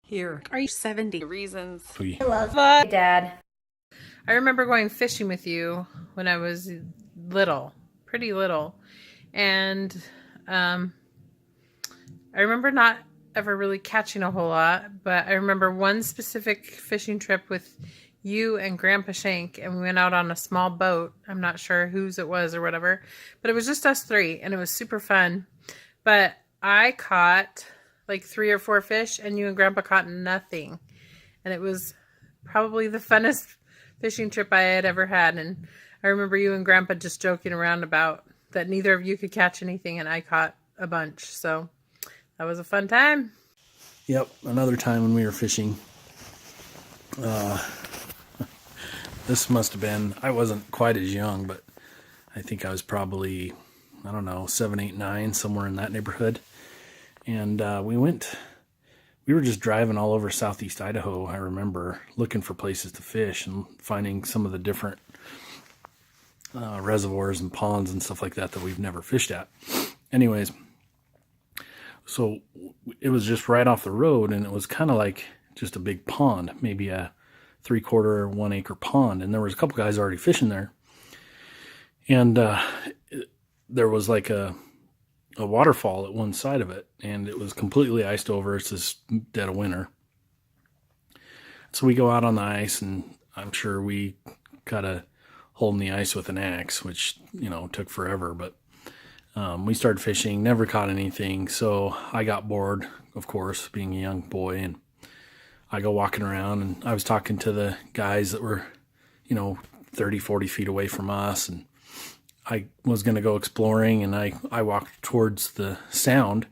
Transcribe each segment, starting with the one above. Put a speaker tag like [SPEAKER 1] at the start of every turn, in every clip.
[SPEAKER 1] Here are you 70 reasons.
[SPEAKER 2] I
[SPEAKER 3] love my dad.
[SPEAKER 4] I remember going fishing with you when I was little, pretty little. And I remember not ever really catching a whole lot, but I remember one specific fishing trip with you and Grandpa Shank, and we went out on a small boat. I'm not sure whose it was or whatever, but it was just us three, and it was super fun. But I caught like 3 or 4 fish, and you and Grandpa caught nothing. And it was probably the funnest fishing trip I had ever had. And I remember you and Grandpa just joking around about that neither of you could catch anything, and I caught a bunch. So that was a fun time.
[SPEAKER 2] Yep, another time when we were fishing. This must have been, I wasn't quite as young, but I think I was probably, I don't know, 7, 8, 9, somewhere in that neighborhood. And we were just driving all over southeast Idaho, I remember, looking for places to fish and finding some of the different reservoirs and ponds and stuff like that we've never fished at. Anyways, so it was just right off the road, and it was kind of like just a big pond, maybe a 3/4 or 1 acre pond. And there was a couple guys already fishing there. And there was like a waterfall at one side of it, and it was completely iced over. It's just dead of winter. So we go out on the ice, and I'm sure we cut a hole in the ice with an axe, which, took forever, but we started fishing, never caught anything. So I got bored, of course, being a young boy, and I go walking around, and I was talking to the guys that were, 30, 40 feet away from us, and I was going to go exploring, and I walked towards the sound,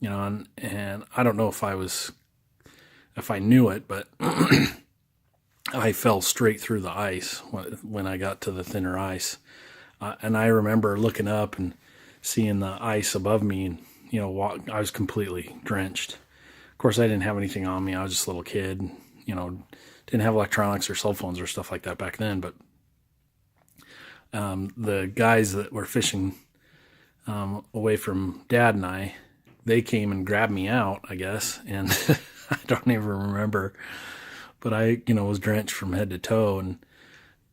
[SPEAKER 2] and I don't know if I knew it, but I fell straight through the ice when I got to the thinner ice. And I remember looking up and seeing the ice above me, and, I was completely drenched. Of course, I didn't have anything on me. I was just a little kid, didn't have electronics or cell phones or stuff like that back then, but the guys that were fishing away from Dad and they came and grabbed me out, I guess, and I don't even remember, but I, was drenched from head to toe, and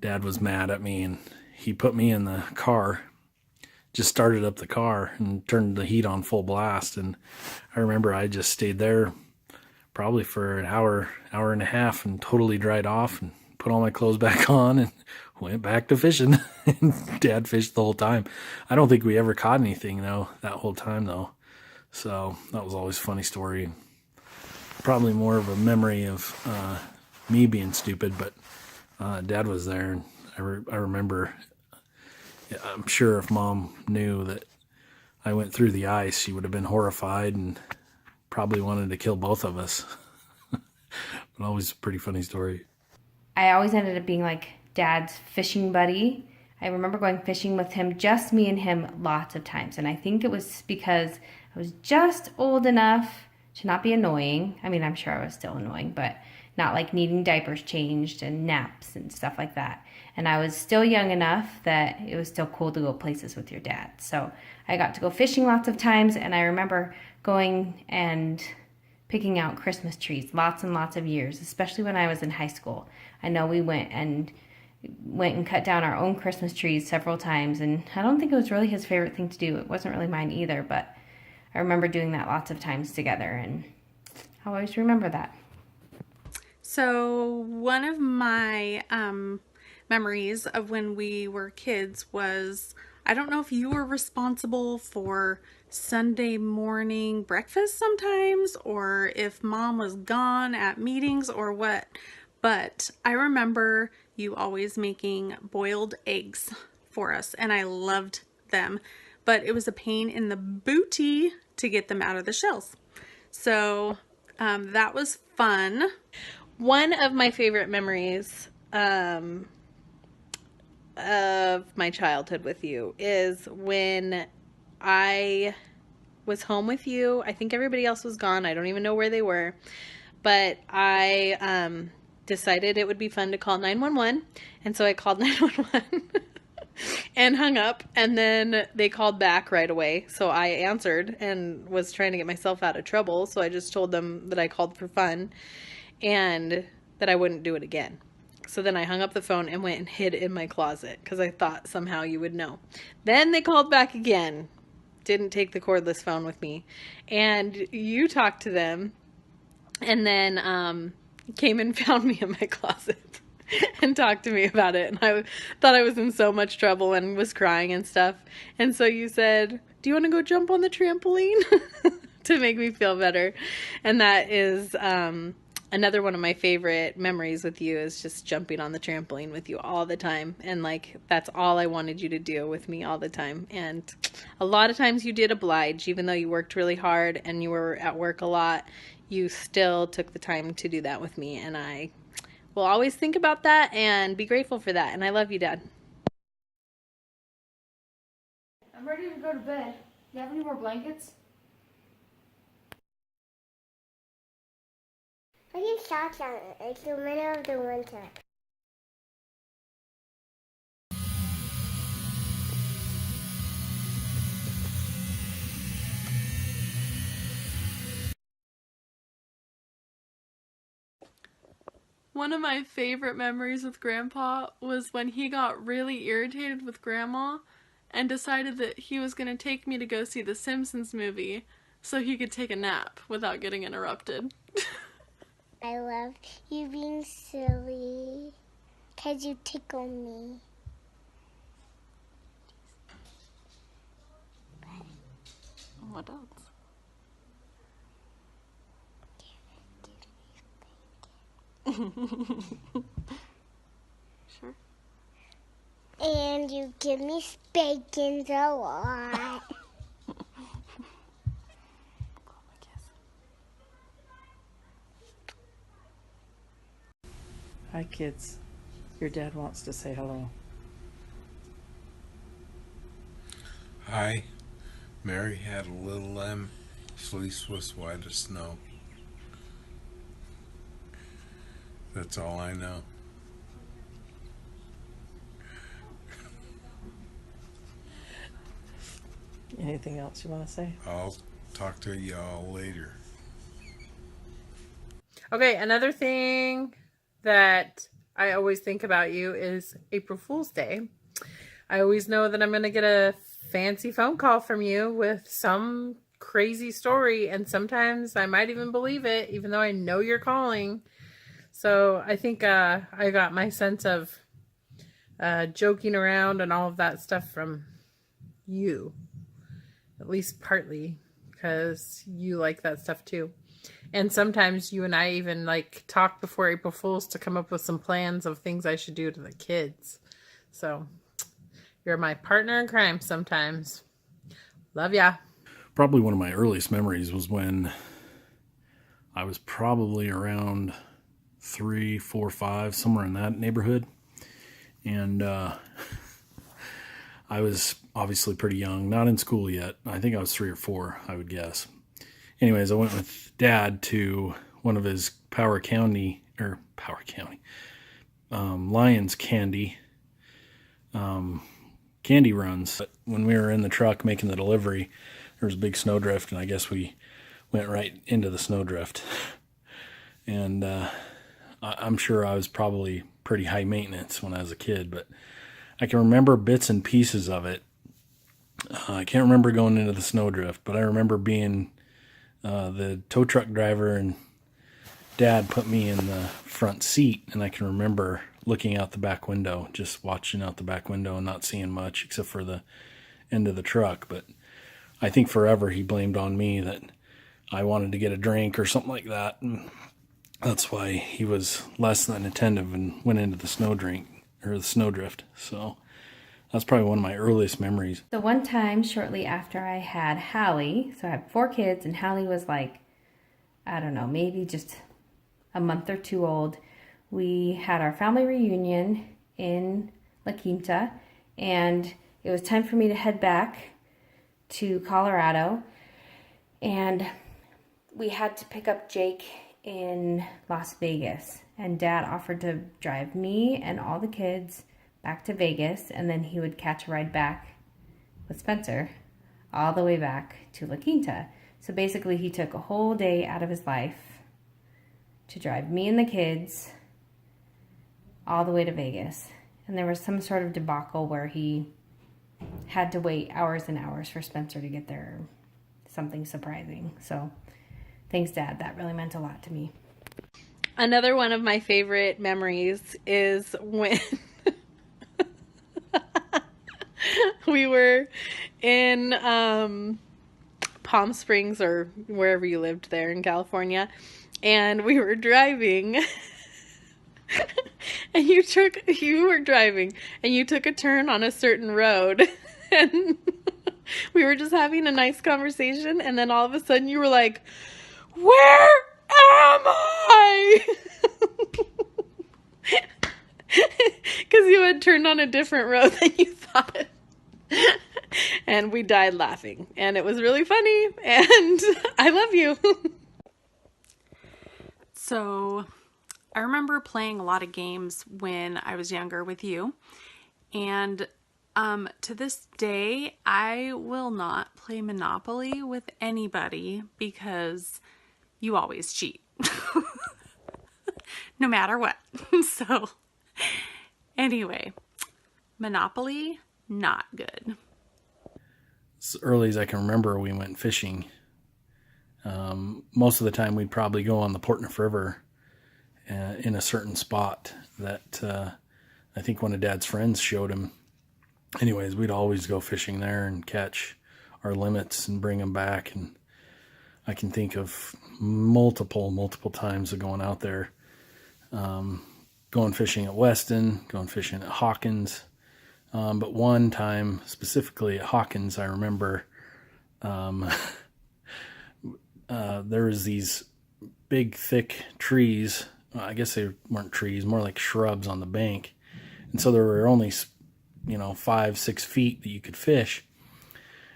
[SPEAKER 2] Dad was mad at me, and he put me in the car, just started up the car and turned the heat on full blast, and I remember I just stayed there probably for an hour and a half, and totally dried off, and put all my clothes back on, and went back to fishing. And Dad fished the whole time. I don't think we ever caught anything, though, that whole time, though. So that was always a funny story. Probably more of a memory of me being stupid, but Dad was there, and I remember, I'm sure if Mom knew that I went through the ice, she would have been horrified and probably wanted to kill both of us. But always a pretty funny story.
[SPEAKER 3] I always ended up being like Dad's fishing buddy. I remember going fishing with him, just me and him, lots of times. And I think it was because I was just old enough to not be annoying. I mean, I'm sure I was still annoying, but not like needing diapers changed and naps and stuff like that. And I was still young enough that it was still cool to go places with your dad. So I got to go fishing lots of times, and I remember going and picking out Christmas trees lots and lots of years, especially when I was in high school. I know we went and cut down our own Christmas trees several times, and I don't think it was really his favorite thing to do. It wasn't really mine either, but I remember doing that lots of times together, and I always remember that.
[SPEAKER 1] So one of my memories of when we were kids was, I don't know if you were responsible for Sunday morning breakfast sometimes, or if Mom was gone at meetings or what, but I remember you always making boiled eggs for us, and I loved them, but it was a pain in the booty to get them out of the shells. So that was fun. One of my favorite memories of my childhood with you is when I was home with you. I think everybody else was gone. I don't even know where they were, but I decided it would be fun to call 911, and so I called 911.
[SPEAKER 4] and hung up. And then they called back right away. So I answered and was trying to get myself out of trouble. So I just told them that I called for fun and that I wouldn't do it again. So then I hung up the phone and went and hid in my closet because I thought somehow you would know. Then they called back again. Didn't take the cordless phone with me. And you talked to them and then came and found me in my closet and talked to me about it. And I thought I was in so much trouble and was crying and stuff. And so you said, do you want to go jump on the trampoline? To make me feel better. And that is another one of my favorite memories with you, is just jumping on the trampoline with you all the time. And like, that's all I wanted you to do with me all the time. And a lot of times you did oblige, even though you worked really hard and you were at work a lot, you still took the time to do that with me. And I will always think about that and be grateful for that. And I love you, Dad.
[SPEAKER 5] I'm ready to go to bed. Do you have any more blankets?
[SPEAKER 6] Put your socks on. It's the middle of the winter.
[SPEAKER 1] One of my favorite memories with Grandpa was when he got really irritated with Grandma and decided that he was going to take me to go see the Simpsons movie so he could take a nap without getting interrupted.
[SPEAKER 6] I love you being silly, 'cause you tickle me.
[SPEAKER 1] What else? Sure.
[SPEAKER 6] And you give me spankings a lot.
[SPEAKER 7] Hi, kids. Your dad wants to say hello.
[SPEAKER 8] Hi. Mary had a little lamb. Fleece was white as snow. That's all I know.
[SPEAKER 7] Anything else you want to say?
[SPEAKER 8] I'll talk to y'all later.
[SPEAKER 4] Okay, another thing that I always think about you is April Fool's Day. I always know that I'm going to get a fancy phone call from you with some crazy story, and sometimes I might even believe it, even though I know you're calling. So I think I got my sense of joking around and all of that stuff from you, at least partly, because you like that stuff too. And sometimes you and I even like talk before April Fool's to come up with some plans of things I should do to the kids. So you're my partner in crime sometimes. Love ya.
[SPEAKER 2] Probably one of my earliest memories was when I was probably around 3, 4, 5, somewhere in that neighborhood. And I was obviously pretty young, not in school yet. I think I was 3 or 4, I would guess. Anyways, I went with Dad to one of his Lions candy runs. But when we were in the truck making the delivery, there was a big snowdrift, and I guess we went right into the snowdrift. And I'm sure I was probably pretty high maintenance when I was a kid, but I can remember bits and pieces of it. I can't remember going into the snowdrift, but I remember being the tow truck driver, and Dad put me in the front seat, and I can remember looking out the back window, just watching out the back window and not seeing much except for the end of the truck. But I think forever he blamed on me that I wanted to get a drink or something like that, and that's why he was less than attentive and went into the snowdrift. So that's probably one of my earliest memories.
[SPEAKER 3] So one time shortly after I had Hallie, so I had 4 kids, and Hallie was like, I don't know, maybe just a month or 2 old. We had our family reunion in La Quinta, and it was time for me to head back to Colorado. And we had to pick up Jake in Las Vegas, and Dad offered to drive me and all the kids back to Vegas, and then he would catch a ride back with Spencer all the way back to La Quinta. So basically he took a whole day out of his life to drive me and the kids all the way to Vegas. And there was some sort of debacle where he had to wait hours and hours for Spencer to get there. Something surprising. So thanks, Dad. That really meant a lot to me.
[SPEAKER 1] Another one of my favorite memories is when we were in Palm Springs, or wherever you lived there in California, and we were driving and you were driving and you took a turn on a certain road and we were just having a nice conversation, and then all of a sudden you were like, "Where am I?" Because you had turned on a different road than you thought. And we died laughing. And it was really funny. And I love you. So I remember playing a lot of games when I was younger with you. And to this day, I will not play Monopoly with anybody because you always cheat. No matter what. So anyway, Monopoly, not good.
[SPEAKER 2] As early as I can remember, we went fishing. Most of the time we'd probably go on the Portneuf River in a certain spot that I think one of Dad's friends showed him. Anyways, we'd always go fishing there and catch our limits and bring them back. And I can think of multiple times of going out there, going fishing at Weston, going fishing at Hawkins. But one time specifically at Hawkins, I remember there was these big, thick trees. I guess they weren't trees, more like shrubs on the bank. And so there were only, 5-6 feet that you could fish.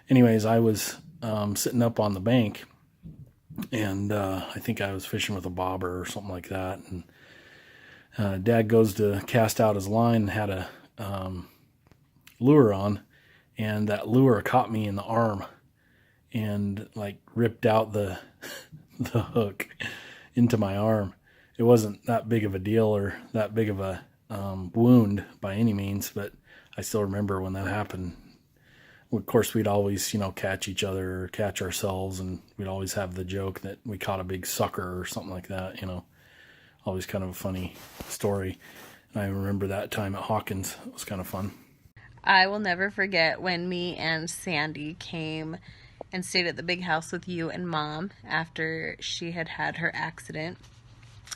[SPEAKER 2] Anyways, I was sitting up on the bank, and I think I was fishing with a bobber or something like that. And Dad goes to cast out his line and had a lure on, and that lure caught me in the arm and like ripped out the hook into my arm. It wasn't that big of a deal or that big of a wound by any means, but I still remember when that happened. Of course, we'd always, catch each other or catch ourselves, and we'd always have the joke that we caught a big sucker or something like that, Always kind of a funny story. And I remember that time at Hawkins. It was kind of fun.
[SPEAKER 1] I will never forget when me and Sandy came and stayed at the big house with you and Mom after she had had her accident.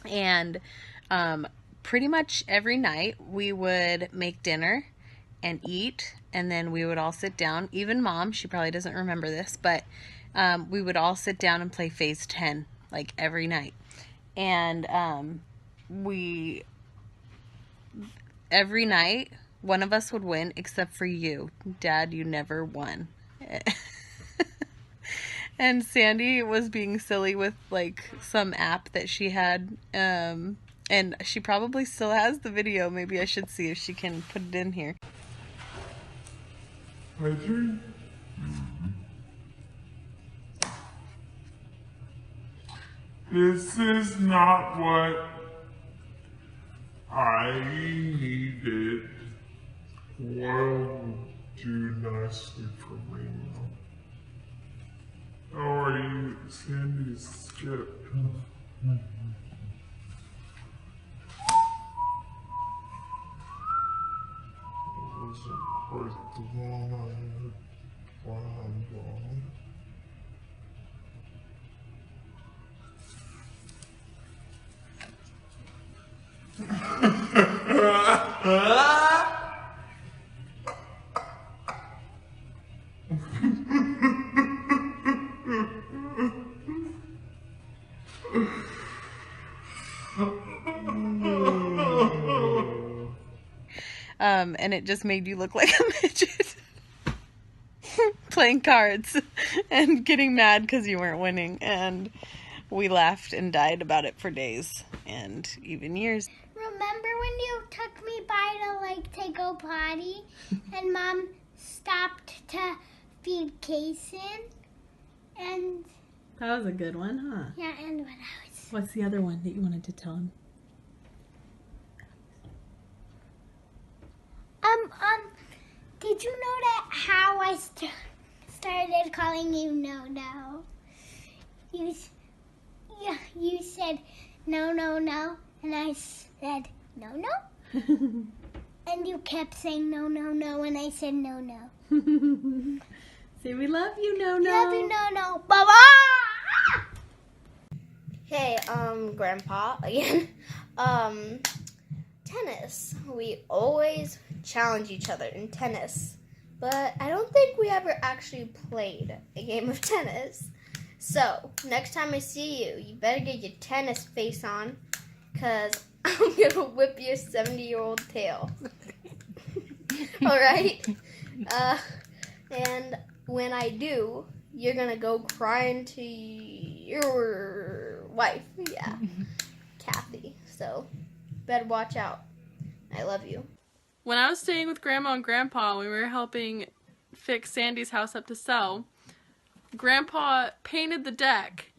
[SPEAKER 1] And pretty much every night we would make dinner and eat, and then we would all sit down. Even Mom, she probably doesn't remember this, but we would all sit down and play Phase 10 like every night. And every night one of us would win except for you. Dad, you never won. And Sandy was being silly with like some app that she had, and she probably still has the video. Maybe I should see if she can put it in here.
[SPEAKER 9] My turn? This is not what I needed. Well, do nicely for me. How are you, Sandy's Skip? Wasn't quite the one I had planned on.
[SPEAKER 1] And it just made you look like a midget playing cards and getting mad because you weren't winning. And we laughed and died about it for days and even years.
[SPEAKER 6] remember when you took me by the lake to go potty and Mom stopped to feed Kason? And
[SPEAKER 1] That was a good one, huh?
[SPEAKER 6] yeah, and when I was...
[SPEAKER 1] What's the other one that you wanted to tell him?
[SPEAKER 6] Did you know that how I started calling you No? You said no, and I said no. And you kept saying no, and I said no.
[SPEAKER 1] Say we love you, No.
[SPEAKER 6] Love you, no. Bye-bye!
[SPEAKER 10] Hey, Grandpa, again. Tennis. We always challenge each other in tennis, but I don't think we ever actually played a game of tennis. So, next time I see you, you better get your tennis face on, because I'm going to whip your 70-year-old tail. Alright? And when I do, you're going to go crying to your wife. Yeah. Kathy. So, better watch out. I love you.
[SPEAKER 11] When I was staying with Grandma and Grandpa, we were helping fix Sandy's house up to sell. Grandpa painted the deck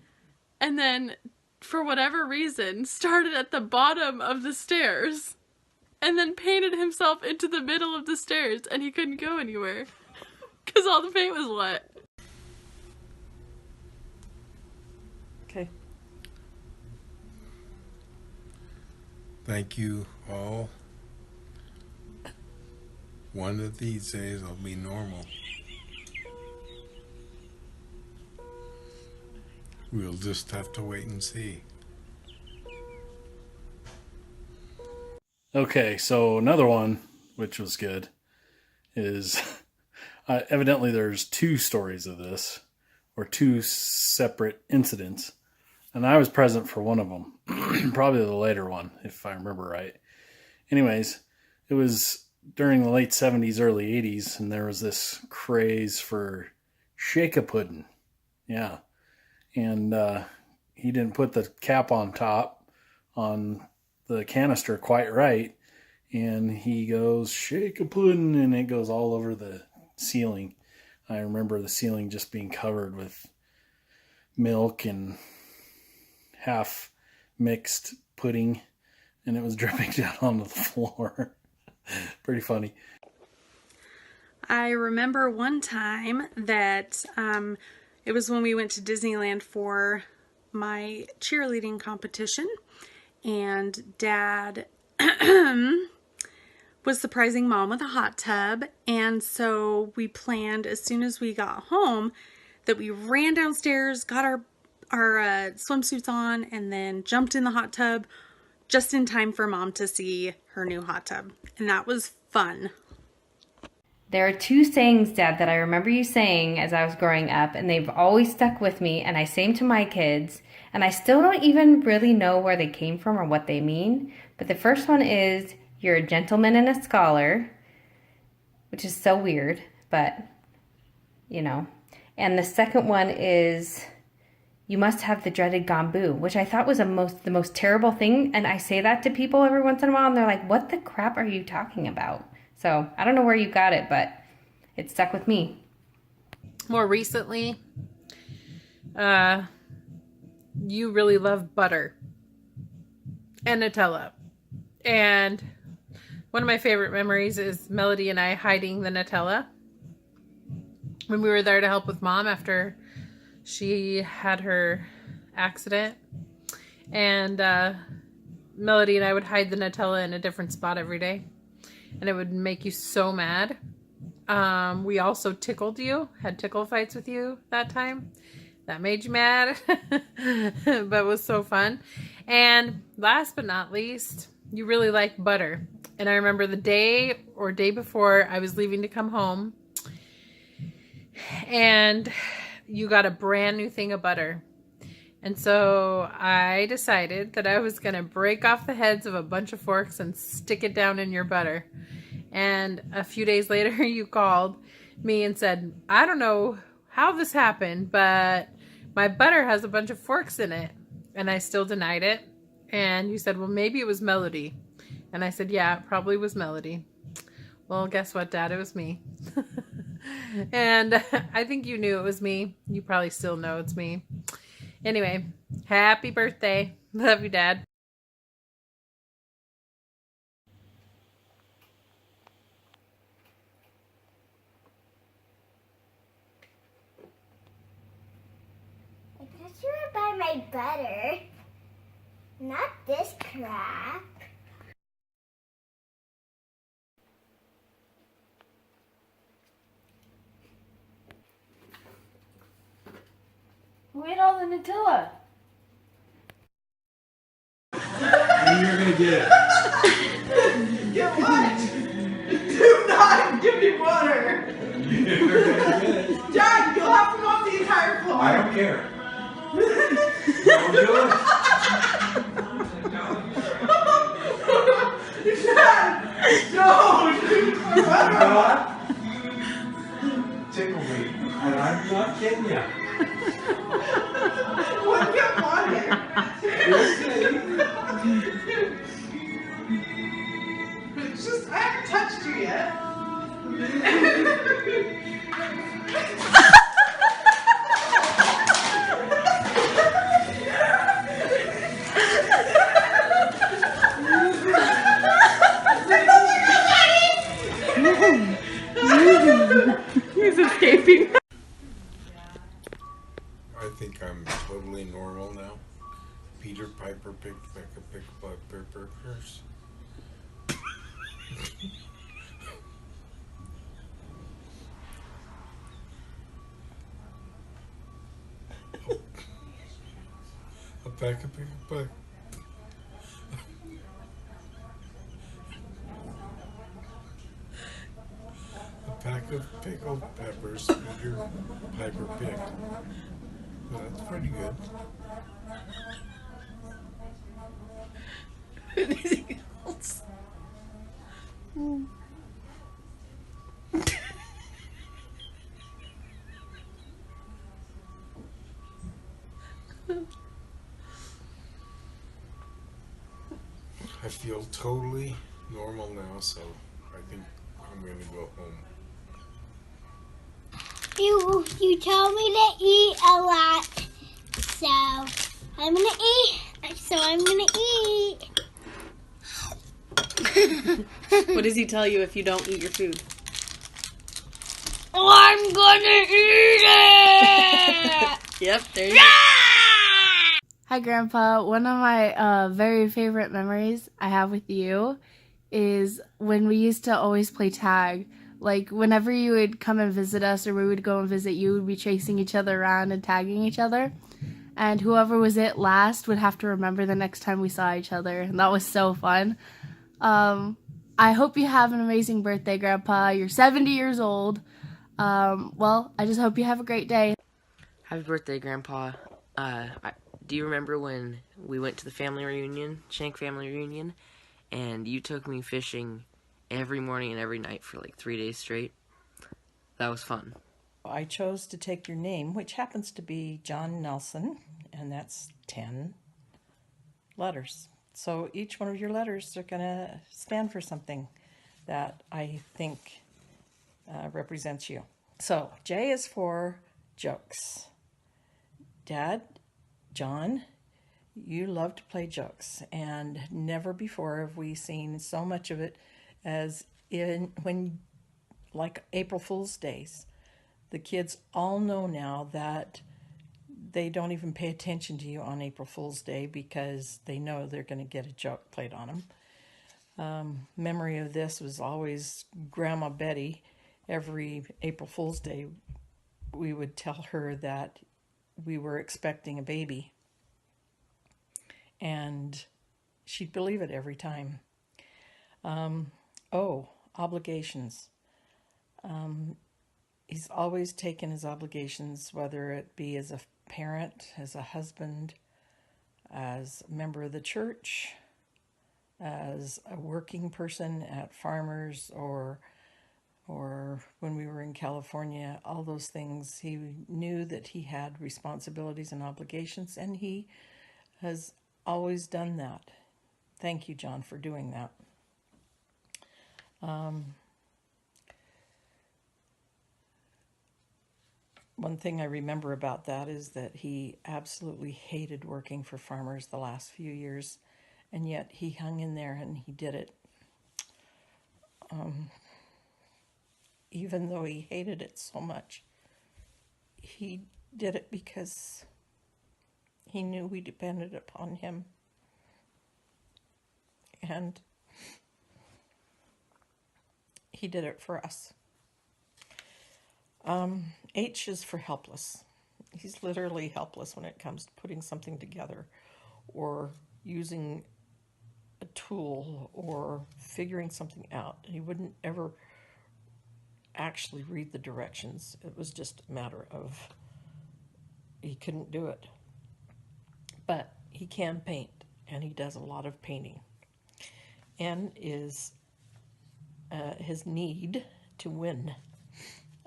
[SPEAKER 11] and then, for whatever reason, started at the bottom of the stairs and then painted himself into the middle of the stairs, and he couldn't go anywhere because all the paint was wet.
[SPEAKER 7] Okay.
[SPEAKER 8] Thank you all. One of these days I'll be normal. We'll just have to wait and see.
[SPEAKER 2] Okay, so another one, which was good, is evidently there's two stories of this, or two separate incidents, and I was present for one of them, probably the later one, if I remember right. Anyways, it was during the late 70s, early 80s, and there was this craze for shake-a-pudding. Yeah. And he didn't put the cap on top on the canister quite right, and he goes, shake-a-pudding, and it goes all over the ceiling. I remember the ceiling just being covered with milk and half mixed pudding, and it was dripping down onto the floor. Pretty funny.
[SPEAKER 1] I remember one time that it was when we went to Disneyland for my cheerleading competition, and Dad was surprising Mom with a hot tub, and so we planned as soon as we got home that we ran downstairs, got our swimsuits on, and then jumped in the hot tub just in time for Mom to see her new hot tub, and that was fun.
[SPEAKER 3] There are two sayings, Dad, that I remember you saying as I was growing up, and they've always stuck with me, and I say them to my kids, and I still don't even really know where they came from or what they mean. But the first one is, you're a gentleman and a scholar, which is so weird, but, you know. And the second one is, you must have the dreaded gamboo, which I thought was the most terrible thing, and I say that to people every once in a while, and they're like, what the crap are you talking about? So, I don't know where you got it, but it stuck with me.
[SPEAKER 4] More recently, you really love butter and Nutella. And one of my favorite memories is Melody and I hiding the Nutella when we were there to help with Mom after she had her accident. And Melody and I would hide the Nutella in a different spot every day. And it would make you so mad. We also tickled you, had tickle fights with you that time. That made you mad, but was so fun. And last but not least, you really like butter. And I remember the day or day before I was leaving to come home, and you got a brand new thing of butter. And so I decided that I was going to break off the heads of a bunch of forks and stick it down in your butter. And a few days later, you called me and said, I don't know how this happened, but my butter has a bunch of forks in it. And I still denied it. And you said, well, maybe it was Melody. And I said, yeah, it probably was Melody. Well, guess what, Dad? It was me. And I think you knew it was me. You probably still know it's me. Anyway, happy birthday. Love you, Dad.
[SPEAKER 6] I guess you would buy my butter. Not this crap.
[SPEAKER 5] Who ate all the Nutella?
[SPEAKER 9] And you're gonna get it.
[SPEAKER 7] Get what? Do not give me water.
[SPEAKER 9] You're gonna get it.
[SPEAKER 7] Dad, you'll have to mop the entire floor.
[SPEAKER 9] I don't care. Don't do it.
[SPEAKER 7] Dad, don't.
[SPEAKER 9] You know what? Tickle me. And I'm not kidding you.
[SPEAKER 7] What get water? It's just, I haven't touched you yet.
[SPEAKER 11] He's escaping.
[SPEAKER 8] I think I'm totally normal now. Peter Piper picked Becca picked Pickers. A Becca picked Buck. A pack of pickled peppers Peter Piper picked. Well, that's pretty good.
[SPEAKER 11] Anything else?
[SPEAKER 8] I feel totally normal now, so I think I'm gonna go home.
[SPEAKER 6] You told me to eat a lot, so I'm gonna eat.
[SPEAKER 1] What does he tell you if you don't eat your food?
[SPEAKER 6] I'm gonna eat it.
[SPEAKER 1] Yep, there you go.
[SPEAKER 3] Hi, Grandpa. One of my very favorite memories I have with you is when we used to always play tag. Like, whenever you would come and visit us or we would go and visit you, we'd be chasing each other around and tagging each other. And whoever was it last would have to remember the next time we saw each other. And that was so fun. I hope you have an amazing birthday, Grandpa. You're 70 years old. Well, I just hope you have a great day.
[SPEAKER 12] Happy birthday, Grandpa. Do you remember when we went to the family reunion, Shank family reunion, and you took me fishing every morning and every night for like 3 days straight? That was fun.
[SPEAKER 13] I chose to take your name, which happens to be John Nelson, and that's 10 letters. So each one of your letters are going to stand for something that I think represents you. So J is for jokes. Dad, John, you love to play jokes, and never before have we seen so much of it as like April Fool's Days. The kids all know now that they don't even pay attention to you on April Fool's Day because they know they're going to get a joke played on them. Memory of this was always Grandma Betty. Every April Fool's Day, we would tell her that we were expecting a baby, and she'd believe it every time. Obligations. He's always taken his obligations, whether it be as a parent, as a husband, as a member of the church, as a working person at Farmers, or when we were in California, all those things. He knew that he had responsibilities and obligations, and he has always done that. Thank you, John, for doing that. One thing I remember about that is that he absolutely hated working for farmers the last few years, and yet he hung in there and he did it. Even though he hated it so much, he did it because he knew we depended upon him. And he did it for us. H is for helpless. He's literally helpless when it comes to putting something together or using a tool or figuring something out. He wouldn't ever actually read the directions. It was just a matter of he couldn't do it. But he can paint, and he does a lot of painting. N is his need to win.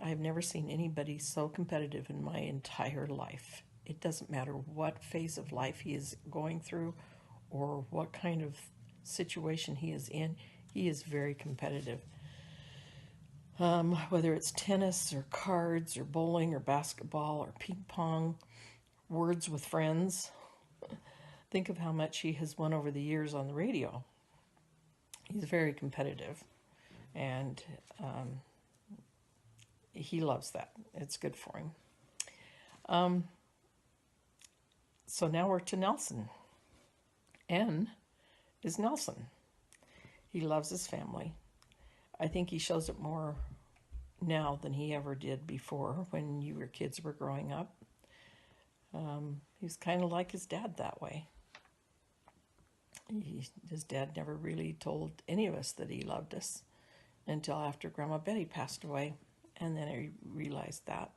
[SPEAKER 13] I've never seen anybody so competitive in my entire life. It doesn't matter what phase of life he is going through or what kind of situation he is in, he is very competitive. Whether it's tennis or cards or bowling or basketball or ping pong, words with friends. Think of how much he has won over the years on the radio. He's very competitive, and he loves that. It's good for him. So now we're to Nelson. N is Nelson. He loves his family. I think he shows it more now than he ever did before when you were kids were growing up. He's kind of like his dad that way. His dad never really told any of us that he loved us until after Grandma Betty passed away, and then I realized that.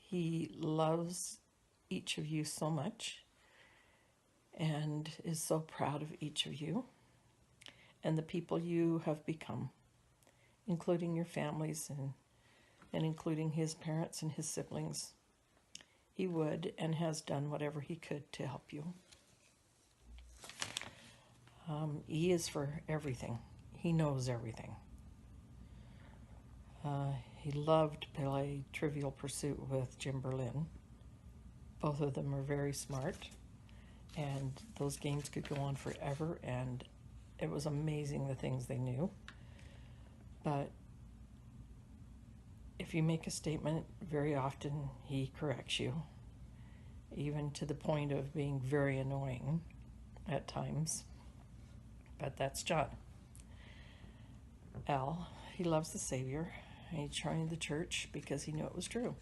[SPEAKER 13] He loves each of you so much and is so proud of each of you and the people you have become, including your families and including his parents and his siblings. He would and has done whatever he could to help you. E is for everything. He knows everything. He loved to play Trivial Pursuit with Jim Berlin. Both of them are very smart, and those games could go on forever, and it was amazing the things they knew. But if you make a statement, very often he corrects you, even to the point of being very annoying at times. But that's John. L, he loves the Savior, and he joined the church because he knew it was true.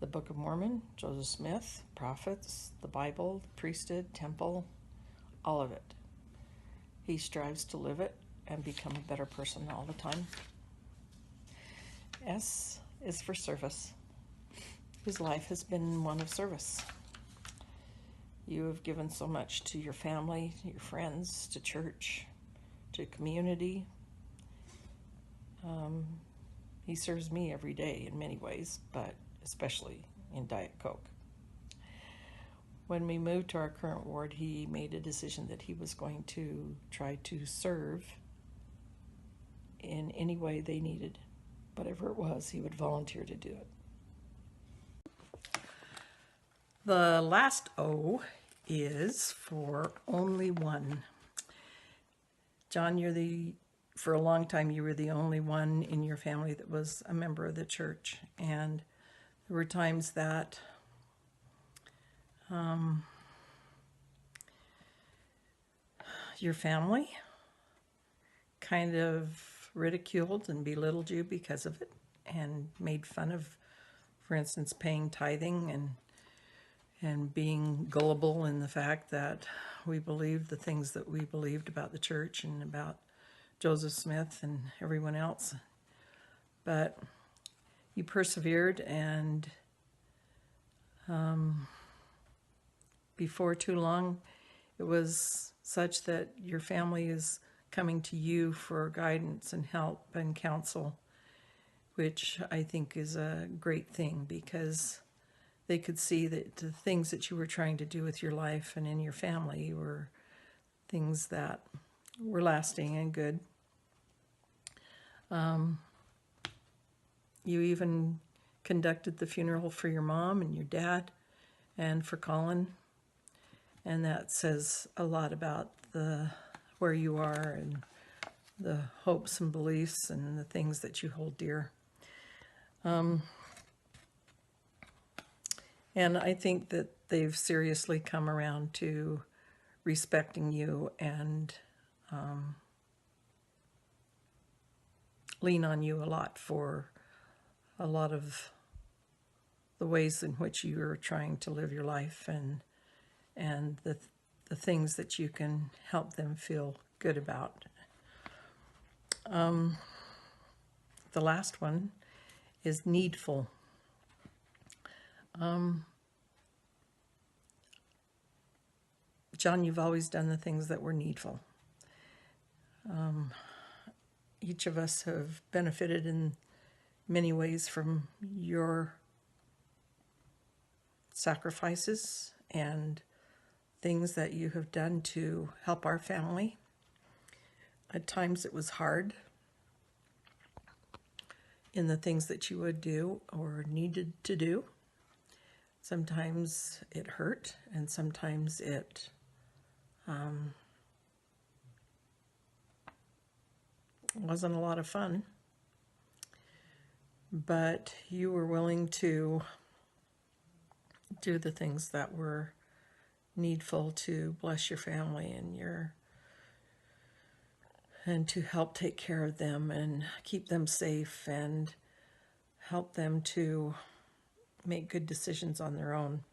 [SPEAKER 13] The Book of Mormon, Joseph Smith, prophets, the Bible, the priesthood, temple, all of it. He strives to live it and become a better person all the time. S is for service. His life has been one of service. You have given so much to your family, to your friends, to church, to community. He serves me every day in many ways, but especially in Diet Coke. When we moved to our current ward, he made a decision that he was going to try to serve in any way they needed. Whatever it was, he would volunteer to do it. The last O is for only one. John, for a long time, you were the only one in your family that was a member of the church. And there were times that your family kind of ridiculed and belittled you because of it and made fun of, for instance, paying tithing and being gullible in the fact that we believed the things that we believed about the church and about Joseph Smith and everyone else. But you persevered, and before too long, it was such that your family is coming to you for guidance and help and counsel, which I think is a great thing, because they could see that the things that you were trying to do with your life and in your family were things that were lasting and good. You even conducted the funeral for your mom and your dad and for Colin. And that says a lot about where you are and the hopes and beliefs and the things that you hold dear. And I think that they've seriously come around to respecting you and lean on you a lot for a lot of the ways in which you're trying to live your life and the things that you can help them feel good about. The last one is needful. John, you've always done the things that were needful. Each of us have benefited in many ways from your sacrifices and things that you have done to help our family. At times it was hard in the things that you would do or needed to do. Sometimes it hurt, and sometimes it wasn't a lot of fun. But you were willing to do the things that were needful to bless your family and to help take care of them and keep them safe and help them to make good decisions on their own.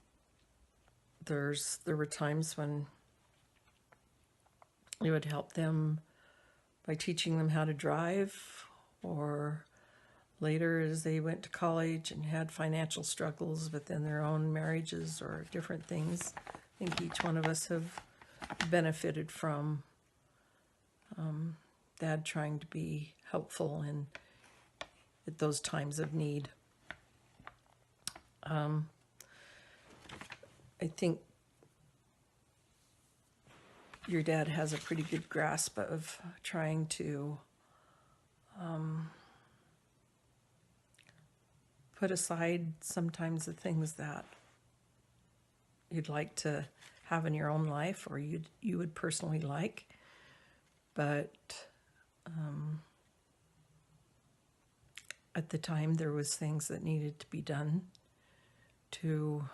[SPEAKER 13] There were times when you would help them by teaching them how to drive, or later as they went to college and had financial struggles within their own marriages or different things. I think each one of us have benefited from Dad trying to be helpful at those times of need. I think your dad has a pretty good grasp of trying to put aside sometimes the things that you'd like to have in your own life or you would personally like, but at the time there was things that needed to be done to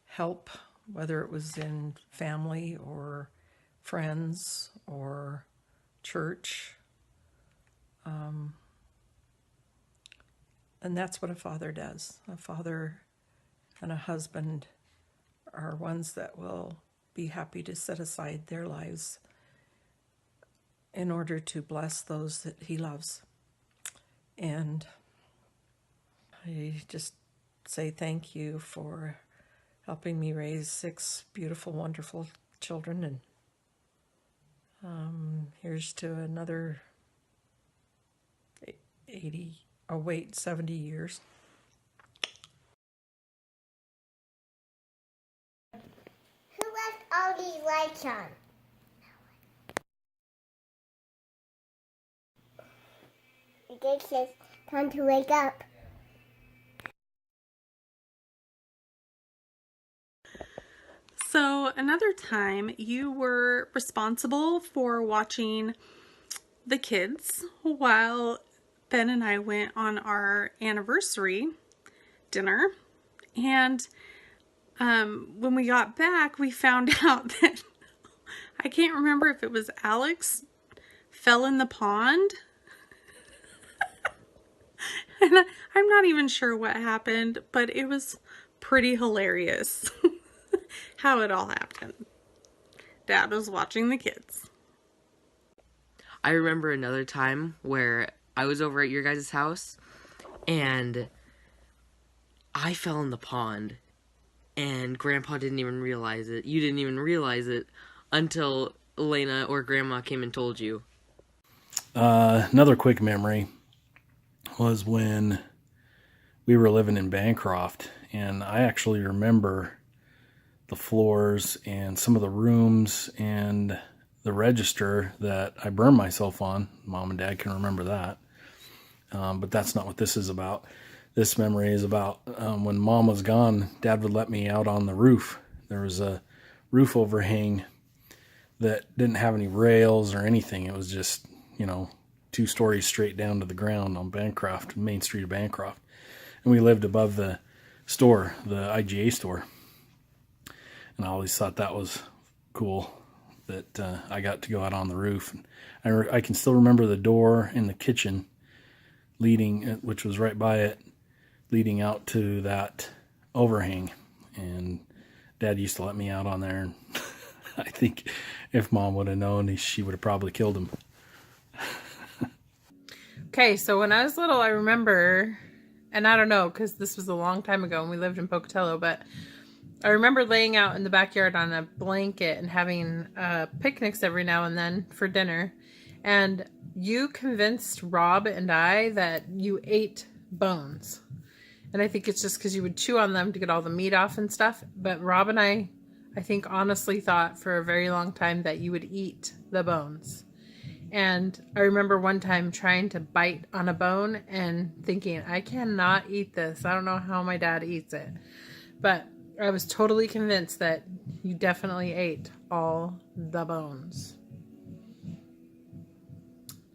[SPEAKER 13] help, whether it was in family or friends or church. And that's what a father does. A father and a husband are ones that will be happy to set aside their lives in order to bless those that he loves. And I just say thank you for helping me raise 6 beautiful, wonderful children. And here's to another 70 years.
[SPEAKER 6] Who left all these lights on? It says time to wake up.
[SPEAKER 1] So another time you were responsible for watching the kids while Ben and I went on our anniversary dinner. And when we got back, we found out that I can't remember if it was Alex fell in the pond. And I'm not even sure what happened, but it was pretty hilarious how it all happened. Dad was watching the kids.
[SPEAKER 12] I remember another time where I was over at your guys' house and I fell in the pond and Grandpa didn't even realize it. You didn't even realize it until Elena or Grandma came and told you.
[SPEAKER 2] Another quick memory was when we were living in Bancroft, and I actually remember the floors and some of the rooms and the register that I burned myself on. Mom and Dad can remember that. But that's not what this is about. This memory is about when Mom was gone, Dad would let me out on the roof. There was a roof overhang that didn't have any rails or anything. It was just, 2 stories straight down to the ground on Bancroft, Main Street of Bancroft. And we lived above the store, the IGA store. And I always thought that was cool that I got to go out on the roof. And I can still remember the door in the kitchen leading, which was right by it, leading out to that overhang. And Dad used to let me out on there. And I think if Mom would have known, she would have probably killed him.
[SPEAKER 4] Okay, so when I was little, I remember, and I don't know, because this was a long time ago and we lived in Pocatello, but I remember laying out in the backyard on a blanket and having picnics every now and then for dinner. And you convinced Rob and I that you ate bones. And I think it's just because you would chew on them to get all the meat off and stuff. But Rob and I think honestly thought for a very long time that you would eat the bones. And I remember one time trying to bite on a bone and thinking, I cannot eat this. I don't know how my dad eats it. But I was totally convinced that you definitely ate all the bones.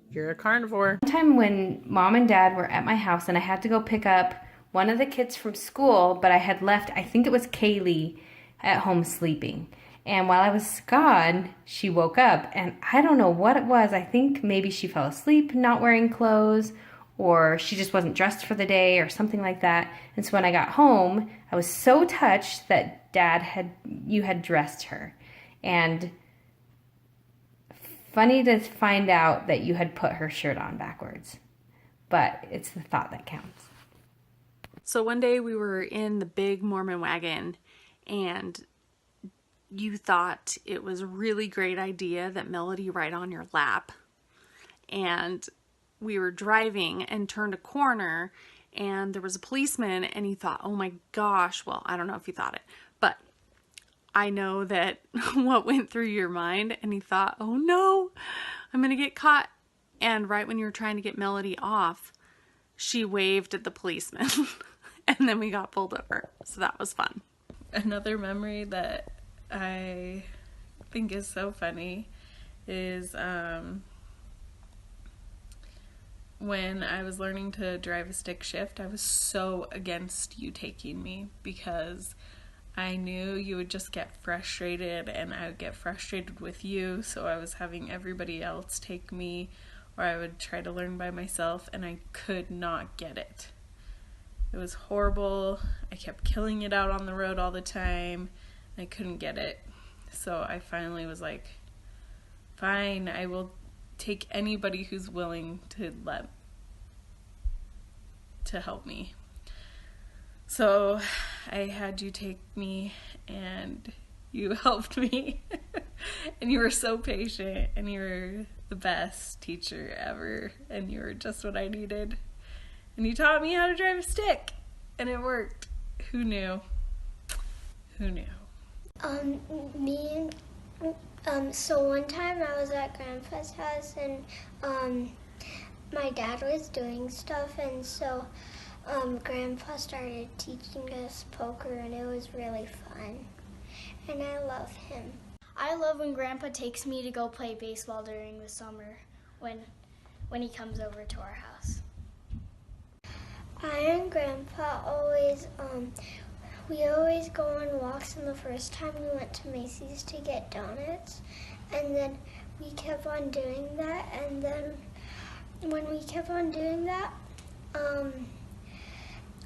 [SPEAKER 4] You're a carnivore.
[SPEAKER 3] One time when Mom and Dad were at my house and I had to go pick up one of the kids from school, but I had left, I think it was Kaylee, at home sleeping. And while I was gone, she woke up, and I don't know what it was. I think maybe she fell asleep not wearing clothes, or she just wasn't dressed for the day or something like that. And so when I got home, I was so touched that you had dressed her. And funny to find out that you had put her shirt on backwards. But it's the thought that counts.
[SPEAKER 1] So one day we were in the big Mormon wagon, and you thought it was a really great idea that Melody ride on your lap. And we were driving and turned a corner, and there was a policeman, and he thought, oh my gosh, well, I don't know if he thought it, but I know that what went through your mind, and he thought, oh no, I'm gonna get caught. And right when you were trying to get Melody off, she waved at the policeman and then we got pulled over. So that was fun.
[SPEAKER 11] Another memory that I think is so funny is when I was learning to drive a stick shift. I was so against you taking me because I knew you would just get frustrated and I would get frustrated with you, so I was having everybody else take me, or I would try to learn by myself, and I could not get it. It was horrible. I kept killing it out on the road all the time. I couldn't get it. So I finally was like, fine, I will take anybody who's willing to help me. So I had you take me, and you helped me. And you were so patient, and you were the best teacher ever, and you were just what I needed. And you taught me how to drive a stick, and it worked. Who knew? Who knew?
[SPEAKER 6] So one time I was at Grandpa's house, and my dad was doing stuff, and so Grandpa started teaching us poker, and it was really fun. And I love him.
[SPEAKER 5] I love when Grandpa takes me to go play baseball during the summer when he comes over to our house.
[SPEAKER 6] I and Grandpa always, we always go on walks, and the first time we went to Macy's to get donuts, and then we kept on doing that, and then when we kept on doing that,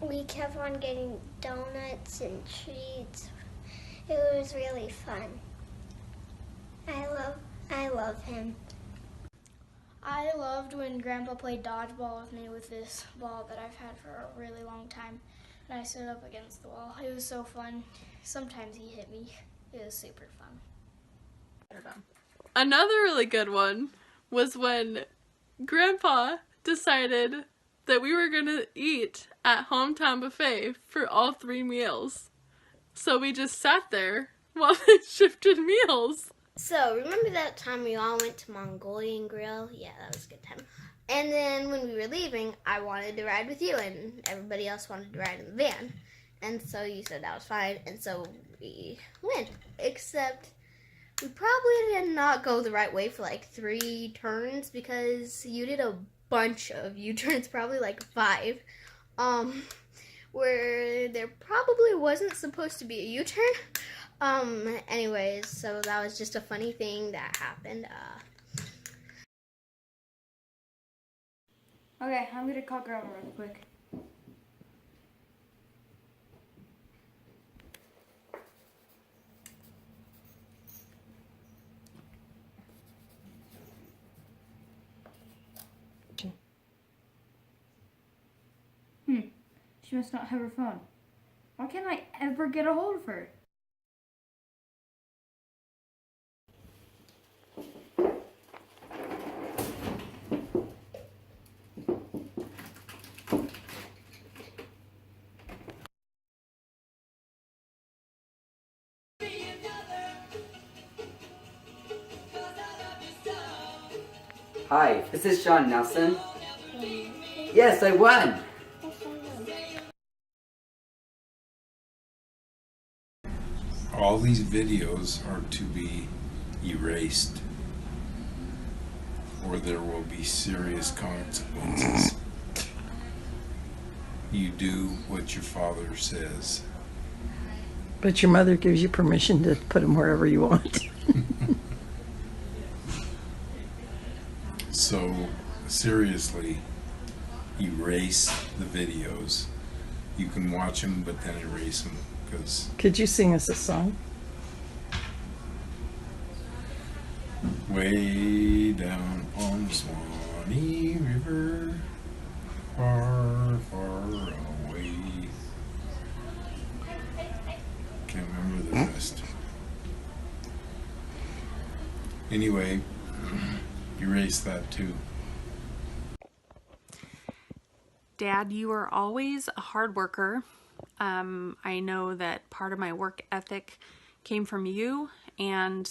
[SPEAKER 6] we kept on getting donuts and treats. It was really fun. I love him.
[SPEAKER 5] I loved when Grandpa played dodgeball with me with this ball that I've had for a really long time, and I stood up against the wall. It was so fun. Sometimes he hit me. It was super fun.
[SPEAKER 11] Another really good one was when Grandpa decided that we were gonna eat at Hometown Buffet for all 3 meals. So we just sat there while they shifted meals.
[SPEAKER 10] So, remember that time we all went to Mongolian Grill? Yeah, that was a good time. And then when we were leaving, I wanted to ride with you, and everybody else wanted to ride in the van. And so you said that was fine, and so we went. Except we probably did not go the right way for like 3 turns because you did a bunch of U-turns, probably like 5, where there probably wasn't supposed to be a U-turn. Anyways, so that was just a funny thing that happened.
[SPEAKER 14] Okay, I'm gonna call Grandma real quick. She must not have her phone. Why can't I ever get a hold of her?
[SPEAKER 15] Hi, this is John Nelson. Yes, I won!
[SPEAKER 8] All these videos are to be erased, or there will be serious consequences. You do what your father says.
[SPEAKER 13] But your mother gives you permission to put them wherever you want.
[SPEAKER 8] So, seriously, erase the videos. You can watch them, but then erase them, because...
[SPEAKER 13] Could you sing us a song?
[SPEAKER 8] Way down on the Swanee River, far, far away. Can't remember the rest. Anyway, erase that too.
[SPEAKER 1] Dad, you are always a hard worker. I know that part of my work ethic came from you, and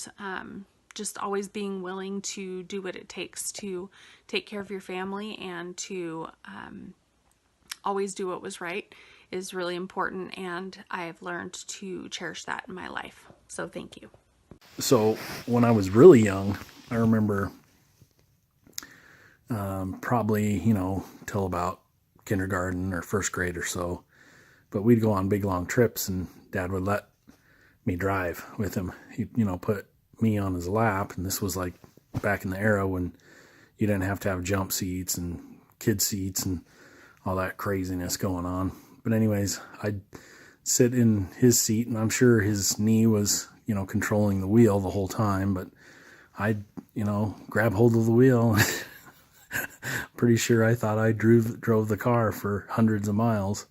[SPEAKER 1] just always being willing to do what it takes to take care of your family and to always do what was right is really important, and I've learned to cherish that in my life. So thank you.
[SPEAKER 2] So when I was really young, I remember probably, till about kindergarten or first grade or so, but we'd go on big long trips and Dad would let me drive with him. He'd, put me on his lap, and this was like back in the era when you didn't have to have jump seats and kid seats and all that craziness going on. But anyways, I'd sit in his seat, and I'm sure his knee was, controlling the wheel the whole time, but I'd, grab hold of the wheel. Pretty sure I thought I drove the car for hundreds of miles.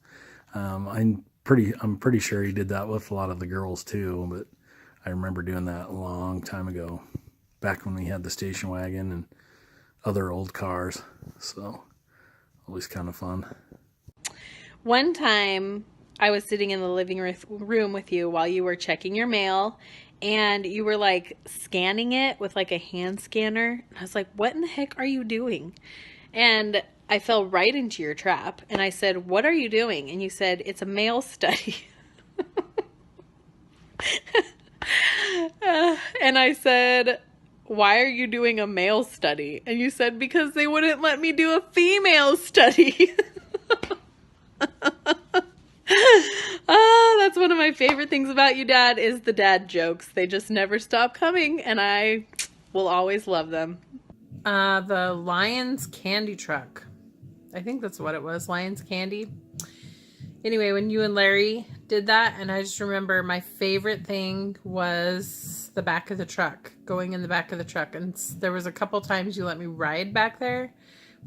[SPEAKER 2] I'm pretty sure he did that with a lot of the girls too, but I remember doing that a long time ago, back when we had the station wagon and other old cars. So always kind of fun.
[SPEAKER 4] One time I was sitting in the living room with you while you were checking your mail, and you were like scanning it with like a hand scanner. And I was like, what in the heck are you doing? And I fell right into your trap, and I said, what are you doing? And you said, it's a mail study. And I said, why are you doing a male study? And you said, because they wouldn't let me do a female study. Oh, that's one of my favorite things about you, Dad, is the dad jokes. They just never stop coming, and I will always love them. The Lions Candy Truck. I think that's what it was, Lions Candy. Anyway, when you and Larry did that, and I just remember my favorite thing was the back of the truck, going in the back of the truck. And there was a couple times you let me ride back there,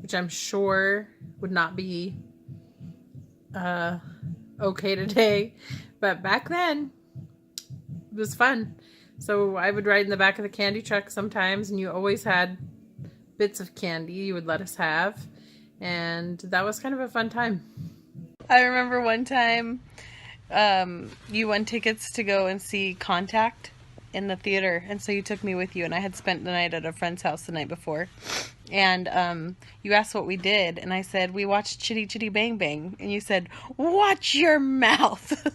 [SPEAKER 4] which I'm sure would not be okay today. But back then, it was fun. So I would ride in the back of the candy truck sometimes, and you always had bits of candy you would let us have. And that was kind of a fun time. I remember one time you won tickets to go and see Contact in the theater, and so you took me with you, and I had spent the night at a friend's house the night before, and you asked what we did, and I said we watched Chitty Chitty Bang Bang, and you said, watch your mouth.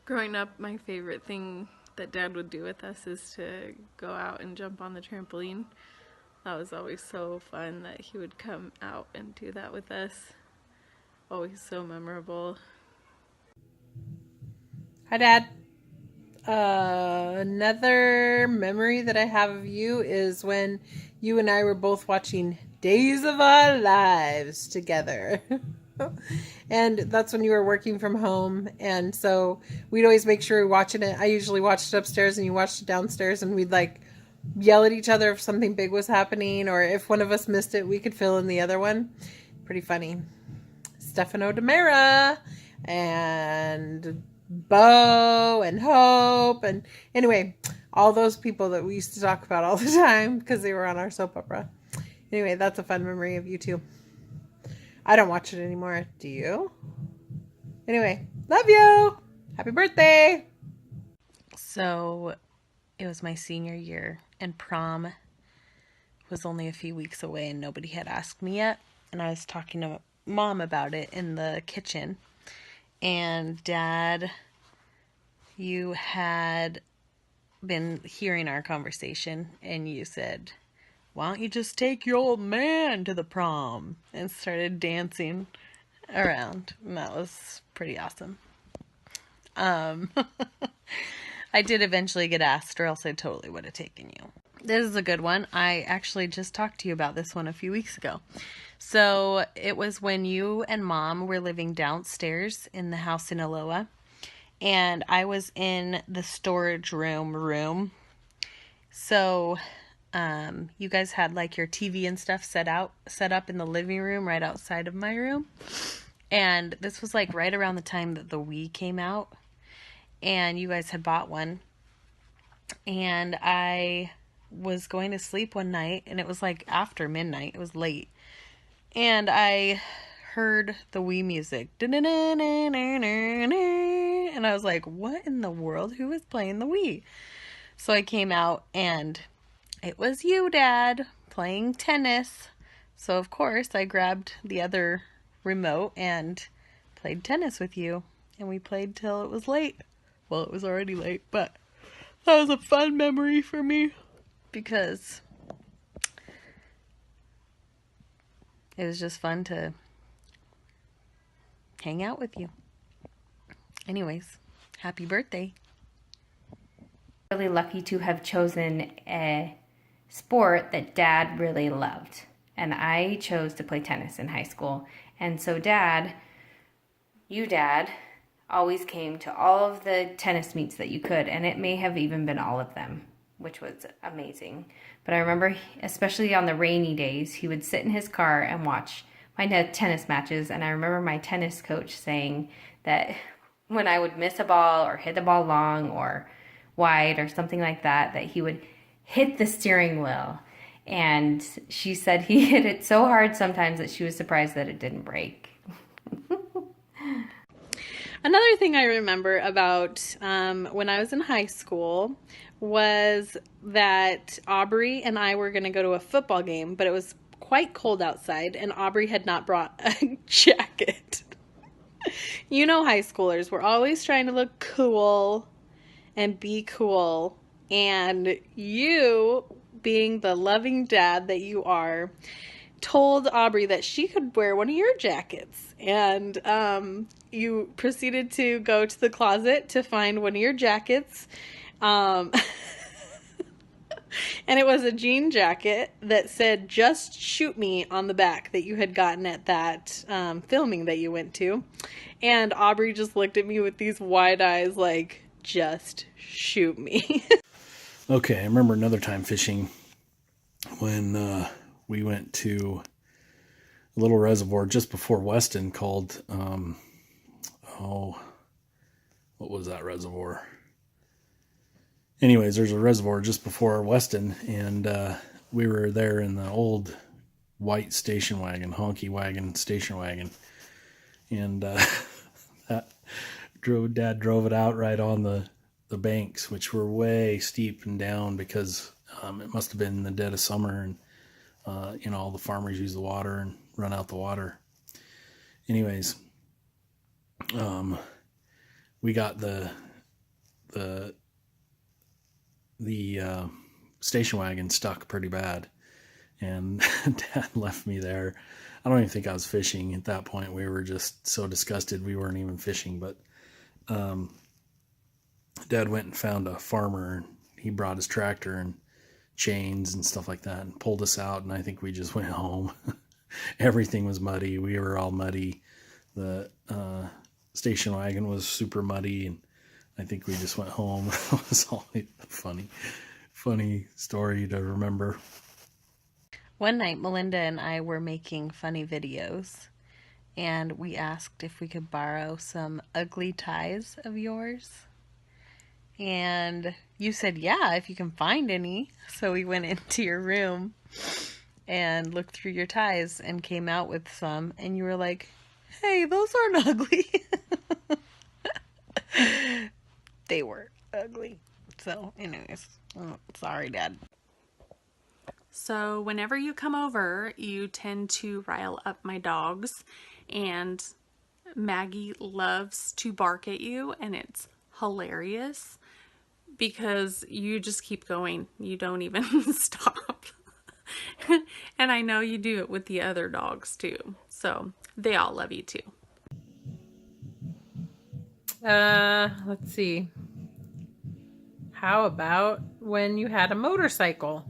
[SPEAKER 11] Growing up, my favorite thing that Dad would do with us is to go out and jump on the trampoline. That was always so fun that he would come out and do that with us. Always so memorable.
[SPEAKER 4] Hi, Dad. Another memory that I have of you is when you and I were both watching Days of Our Lives together. And that's when you were working from home, and so we'd always make sure we were watching it. I usually watched it upstairs and you watched it downstairs, and we'd like yell at each other if something big was happening, or if one of us missed it, we could fill in the other one. Pretty funny. Stefano DiMera and Bo and Hope, and anyway, all those people that we used to talk about all the time because they were on our soap opera. Anyway, that's a fun memory of you too. I don't watch it anymore. Do you? Anyway, love you. Happy birthday. So it was my senior year, and prom was only a few weeks away, and nobody had asked me yet. And I was talking to Mom about it in the kitchen. And Dad, you had been hearing our conversation, and you said, why don't you just take your old man to the prom? And started dancing around. And that was pretty awesome. I did eventually get asked, or else I totally would have taken you. This is a good one. I actually just talked to you about this one a few weeks ago. So it was when you and Mom were living downstairs in the house in Aloha. And I was in the storage room. So you guys had like your TV and stuff set up in the living room right outside of my room. And this was like right around the time that the Wii came out, and you guys had bought one. And I was going to sleep one night, and it was like after midnight. It was late. And I heard the Wii music. And I was like, what in the world? Who is playing the Wii? So I came out, and it was you, Dad, playing tennis. So, of course, I grabbed the other remote and played tennis with you. And we played till it was late. Well, it was already late, but that was a fun memory for me because it was just fun to hang out with you. Anyways, happy birthday.
[SPEAKER 3] Really lucky to have chosen a sport that Dad really loved. And I chose to play tennis in high school. And so Dad, always came to all of the tennis meets that you could. And it may have even been all of them, which was amazing. But I remember, especially on the rainy days, he would sit in his car and watch my tennis matches. And I remember my tennis coach saying that when I would miss a ball or hit the ball long or wide or something like that, that he would hit the steering wheel. And she said he hit it so hard sometimes that she was surprised that it didn't break.
[SPEAKER 11] Another thing I remember about when I was in high school was that Aubrey and I were going to go to a football game, but it was quite cold outside, and Aubrey had not brought a jacket. You know, high schoolers, we're always trying to look cool and be cool, and you, being the loving dad that you are, told Aubrey that she could wear one of your jackets, and you proceeded to go to the closet to find one of your jackets, and it was a jean jacket that said "Just Shoot Me" on the back that you had gotten at that filming that you went to. And Aubrey just looked at me with these wide eyes like, just shoot me.
[SPEAKER 2] Okay, I remember another time fishing when we went to a little reservoir just before Weston called, what was that reservoir? Anyways, there's a reservoir just before Weston, and we were there in the old white station wagon, honky wagon, station wagon. And Dad drove it out right on the banks, which were way steep and down because it must have been in the dead of summer, and all the farmers use the water and run out the water. Anyways, we got the station wagon stuck pretty bad, and Dad left me there. I don't even think I was fishing at that point. We were just so disgusted we weren't even fishing. But Dad went and found a farmer, and he brought his tractor and chains and stuff like that and pulled us out, and I think we just went home. Everything was muddy. We were all muddy. The station wagon was super muddy, and I think we just went home. It was always a funny story to remember.
[SPEAKER 11] One night, Melinda and I were making funny videos, and we asked if we could borrow some ugly ties of yours. And you said, yeah, if you can find any. So we went into your room and looked through your ties and came out with some, and you were like, hey, those aren't ugly. They were ugly. So, anyways, sorry, Dad. So whenever you come over, you tend to rile up my dogs, and Maggie loves to bark at you, and it's hilarious because you just keep going. You don't even stop. And I know you do it with the other dogs too. So they all love you too.
[SPEAKER 4] Let's see. How about when you had a motorcycle?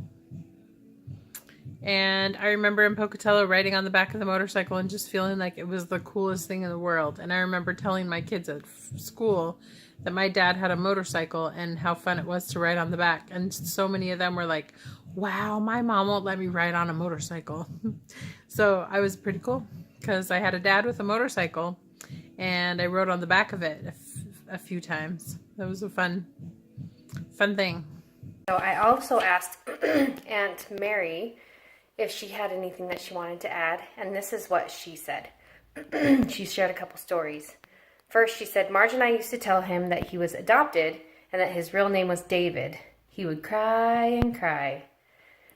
[SPEAKER 4] And I remember in Pocatello riding on the back of the motorcycle and just feeling like it was the coolest thing in the world. And I remember telling my kids at school that my dad had a motorcycle and how fun it was to ride on the back. And so many of them were like, wow, my mom won't let me ride on a motorcycle. So I was pretty cool because I had a dad with a motorcycle and I rode on the back of it a few times. That was a fun thing.
[SPEAKER 3] So I also asked Aunt Mary if she had anything that she wanted to add, and this is what she said. She shared a couple stories. First, she said, Marge and I used to tell him that he was adopted and that his real name was David. He would cry and cry.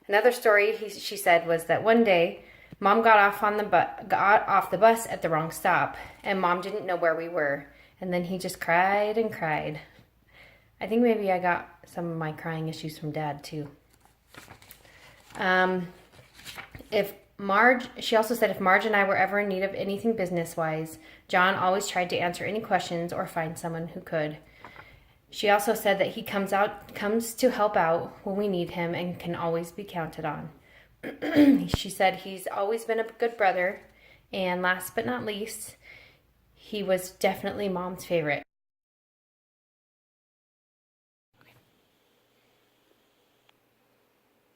[SPEAKER 3] Another story she said was that one day, Mom got off the bus at the wrong stop, and Mom didn't know where we were, and then he just cried and cried. I think maybe I got some of my crying issues from Dad too. She also said if Marge and I were ever in need of anything business-wise, John always tried to answer any questions or find someone who could. She also said that he comes to help out when we need him and can always be counted on. She said he's always been a good brother, and last but not least, he was definitely Mom's favorite.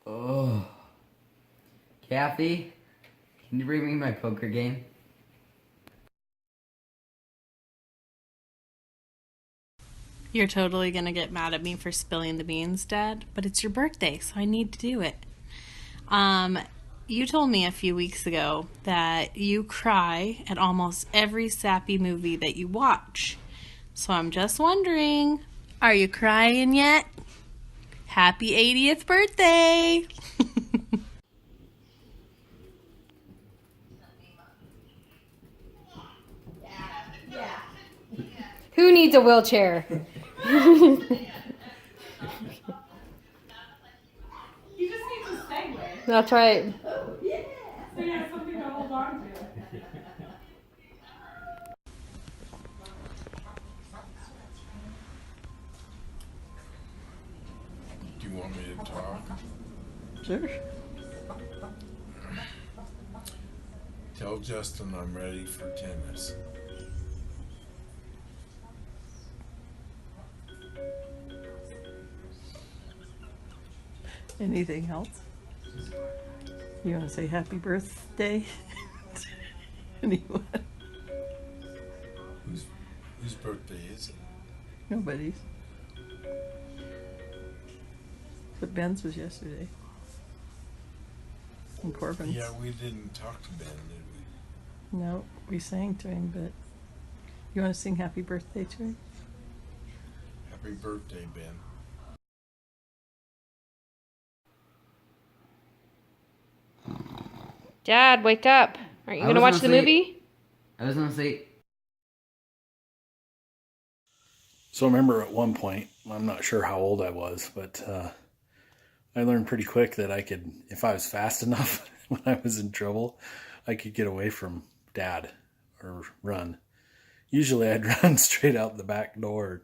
[SPEAKER 15] Oh. Kathy, can you bring me my poker game?
[SPEAKER 11] You're totally gonna get mad at me for spilling the beans, Dad, but it's your birthday, so I need to do it. You told me a few weeks ago that you cry at almost every sappy movie that you watch. So I'm just wondering, are you crying yet? Happy 80th birthday!
[SPEAKER 3] Who needs a wheelchair?
[SPEAKER 4] You just need to segue.
[SPEAKER 3] That's right.
[SPEAKER 4] So you have something to hold on to.
[SPEAKER 8] Do you want me to talk?
[SPEAKER 13] Sure.
[SPEAKER 8] Tell Justin I'm ready for tennis.
[SPEAKER 13] Anything else? You want to say happy birthday? Anyone?
[SPEAKER 8] Whose birthday is it?
[SPEAKER 13] Nobody's. But Ben's was yesterday. And Corbin's.
[SPEAKER 8] Yeah, we didn't talk to Ben, did we?
[SPEAKER 13] No, we sang to him, but You want to sing happy birthday to him?
[SPEAKER 8] Happy birthday, Ben.
[SPEAKER 3] Dad, wake up. Aren't you going to watch the movie?
[SPEAKER 15] I was gonna say.
[SPEAKER 2] So I remember at one point, I'm not sure how old I was, but I learned pretty quick that I could, if I was fast enough when I was in trouble, I could get away from Dad or run. Usually I'd run straight out the back door,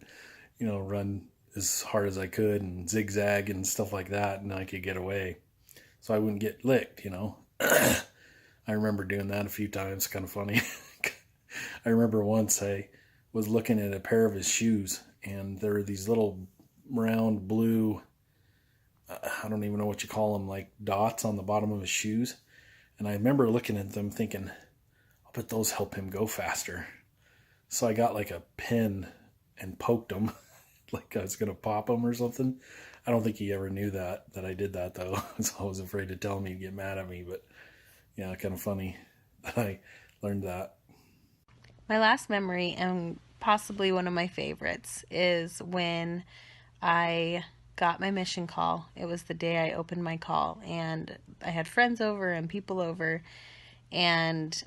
[SPEAKER 2] you know, run as hard as I could and zigzag and stuff like that, and I could get away. So I wouldn't get licked, you know. I remember doing that a few times, kind of funny. I remember once I was looking at a pair of his shoes, and there were these little round blue, I don't even know what you call them, like dots on the bottom of his shoes. And I remember looking at them thinking, I'll bet those help him go faster. So I got like a pin and poked him like I was going to pop him or something. I don't think he ever knew that I did that, though. So I was afraid to tell him he'd get mad at me. But yeah, kind of funny that I learned that.
[SPEAKER 3] My last memory, and possibly one of my favorites, is when I got my mission call. It was the day I opened my call, and I had friends over and people over, and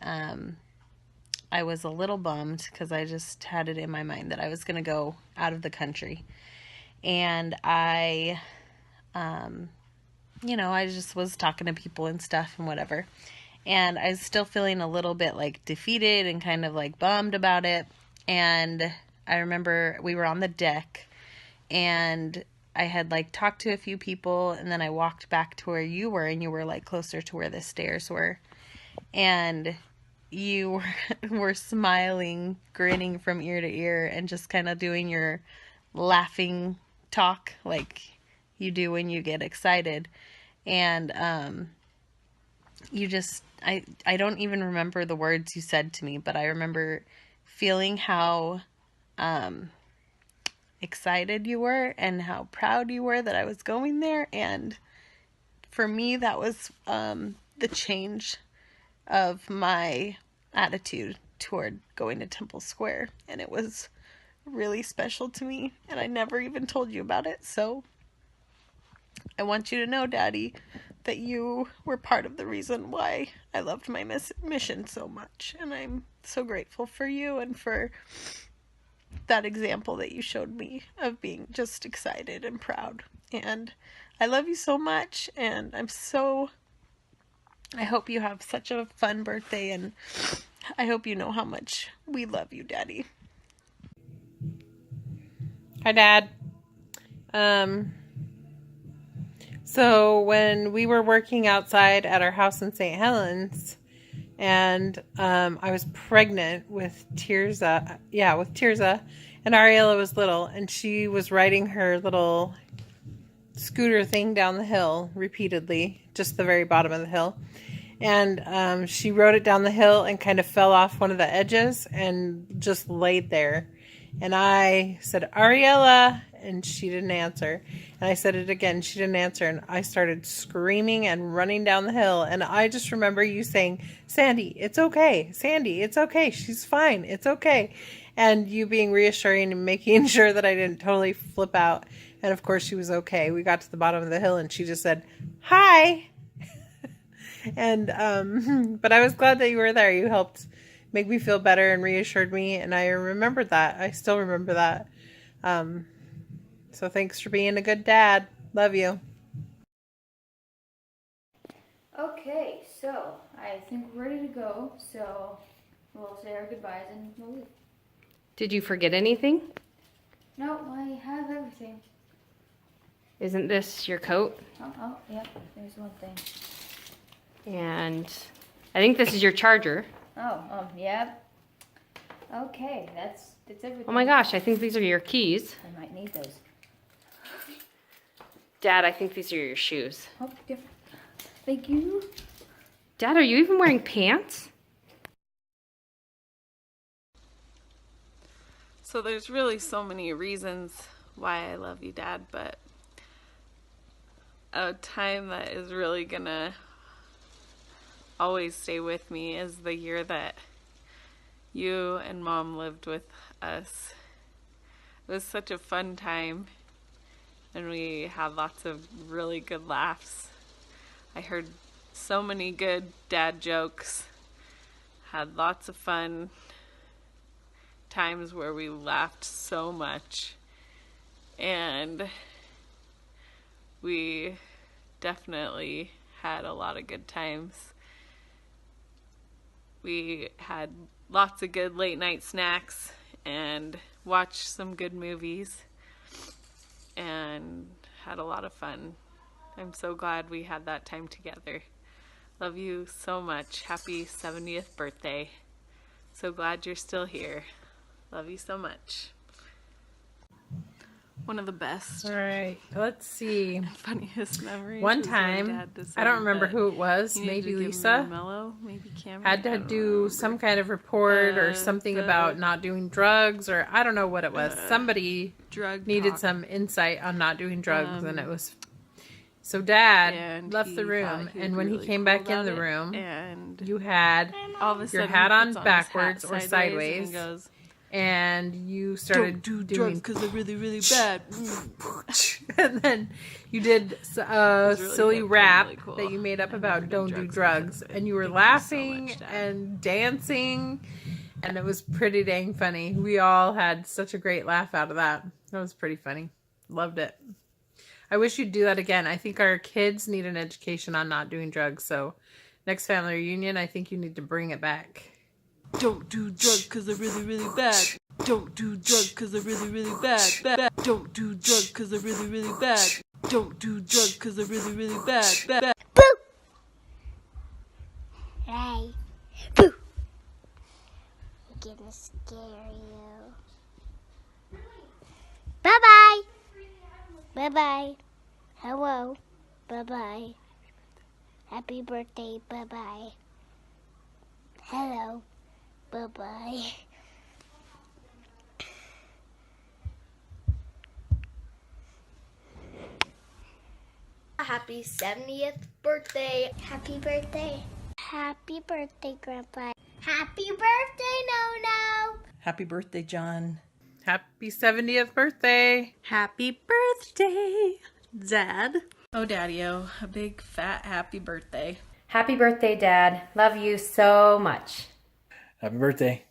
[SPEAKER 3] I was a little bummed because I just had it in my mind that I was going to go out of the country. And I just was talking to people and stuff and whatever. And I was still feeling a little bit like defeated and kind of like bummed about it. And I remember we were on the deck, and I had like talked to a few people, and then I walked back to where you were, and you were like closer to where the stairs were. And you were smiling, grinning from ear to ear, and just kind of doing your laughing talk like you do when you get excited. And you just, I don't even remember the words you said to me, but I remember feeling how excited you were and how proud you were that I was going there. And for me, that was the change of my attitude toward going to Temple Square. And it was really special to me, and I never even told you about it. So I want you to know, Daddy, that you were part of the reason why I loved my mission so much. And I'm so grateful for you and for that example that you showed me of being just excited and proud. And I love you so much, and I hope you have such a fun birthday, and I hope you know how much we love you, Daddy.
[SPEAKER 4] Hi, Dad. So when we were working outside at our house in St. Helens, and I was pregnant with Tirza, and Ariella was little, and she was riding her little scooter thing down the hill repeatedly, just the very bottom of the hill. And she rode it down the hill and kind of fell off one of the edges and just laid there. And I said, Ariella, and she didn't answer. And I said it again, she didn't answer. And I started screaming and running down the hill. And I just remember you saying, Sandy, it's okay. Sandy, it's okay. She's fine. It's okay. And you being reassuring and making sure that I didn't totally flip out. And of course she was okay. We got to the bottom of the hill and she just said, hi. And, but I was glad that you were there. You helped make me feel better and reassured me. And I remembered that. I still remember that. So thanks for being a good dad. Love you.
[SPEAKER 14] Okay, so I think we're ready to go. So we'll say our goodbyes and we'll leave.
[SPEAKER 3] Did you forget anything?
[SPEAKER 14] No, I have everything.
[SPEAKER 3] Isn't this your coat?
[SPEAKER 14] Oh, yep, there's one thing.
[SPEAKER 3] And I think this is your charger.
[SPEAKER 14] Yep. Okay, that's everything.
[SPEAKER 3] Oh my gosh, I think these are your keys.
[SPEAKER 14] I might need those.
[SPEAKER 3] Dad, I think these are your shoes.
[SPEAKER 14] Oh, different. Thank you.
[SPEAKER 3] Dad, are you even wearing pants?
[SPEAKER 11] So there's really so many reasons why I love you, Dad, but a time that is really gonna always stay with me is the year that you and Mom lived with us. It was such a fun time, and we had lots of really good laughs. I heard so many good dad jokes, had lots of fun times where we laughed so much, and we definitely had a lot of good times. We had lots of good late night snacks and watched some good movies and had a lot of fun. I'm so glad we had that time together. Love you so much. Happy 70th birthday. So glad you're still here. Love you so much. One of the best.
[SPEAKER 4] All right, let's see.
[SPEAKER 11] Funniest memories.
[SPEAKER 4] One
[SPEAKER 11] was when
[SPEAKER 4] time,
[SPEAKER 11] Dad
[SPEAKER 4] I don't
[SPEAKER 11] decided
[SPEAKER 4] remember
[SPEAKER 11] that
[SPEAKER 4] who it was,
[SPEAKER 11] he needed
[SPEAKER 4] maybe
[SPEAKER 11] to give
[SPEAKER 4] Lisa,
[SPEAKER 11] me Mello, maybe Cameron.
[SPEAKER 4] had to do some kind of report or something about not doing drugs, or I don't know what it was. Somebody needed
[SPEAKER 11] talk.
[SPEAKER 4] some insight on not doing drugs, and it was... So Dad
[SPEAKER 11] And
[SPEAKER 4] left
[SPEAKER 11] he
[SPEAKER 4] the room,
[SPEAKER 11] thought he
[SPEAKER 4] and
[SPEAKER 11] was
[SPEAKER 4] when he
[SPEAKER 11] really
[SPEAKER 4] came
[SPEAKER 11] cool
[SPEAKER 4] back in
[SPEAKER 11] about
[SPEAKER 4] the
[SPEAKER 11] it,
[SPEAKER 4] room,
[SPEAKER 11] and
[SPEAKER 4] you had
[SPEAKER 11] all of a
[SPEAKER 4] your
[SPEAKER 11] sudden
[SPEAKER 4] hat
[SPEAKER 11] he
[SPEAKER 4] on
[SPEAKER 11] puts his
[SPEAKER 4] backwards
[SPEAKER 11] hat
[SPEAKER 4] or
[SPEAKER 11] and
[SPEAKER 4] sideways,
[SPEAKER 11] he goes,
[SPEAKER 4] and you started
[SPEAKER 11] "Don't do
[SPEAKER 4] doing
[SPEAKER 11] drugs because they're really, really bad."
[SPEAKER 4] and then you did a
[SPEAKER 11] really
[SPEAKER 4] silly
[SPEAKER 11] hip and
[SPEAKER 4] rap
[SPEAKER 11] really cool.
[SPEAKER 4] that you made up
[SPEAKER 11] I
[SPEAKER 4] about
[SPEAKER 11] never did
[SPEAKER 4] don't do
[SPEAKER 11] drugs
[SPEAKER 4] drugs, and you were laughing and dancing, and it was pretty dang funny. We all had such a great laugh out of that. That was pretty funny. Loved it. I wish you'd do that again. I think our kids need an education on not doing drugs, so next family reunion, I think you need to bring it back.
[SPEAKER 11] Don't do drugs because they're really, really bad. Don't do drugs because they're really, really bad. Don't do drugs because they're really, really bad. Don't do drugs because they're really, really bad.
[SPEAKER 6] Right. Boo! I'm gonna scare you. Bye-bye. Bye-bye. Hello. Bye-bye. Happy birthday. Bye-bye. Hello. Bye-bye.
[SPEAKER 10] Happy 70th birthday.
[SPEAKER 6] Happy birthday. Happy birthday, Grandpa. Happy birthday, No-No.
[SPEAKER 13] Happy birthday, John.
[SPEAKER 4] Happy 70th birthday.
[SPEAKER 1] Happy birthday, Dad.
[SPEAKER 11] Oh, Daddy-o, a big fat happy birthday.
[SPEAKER 3] Happy birthday, Dad. Love you so much.
[SPEAKER 2] Happy birthday.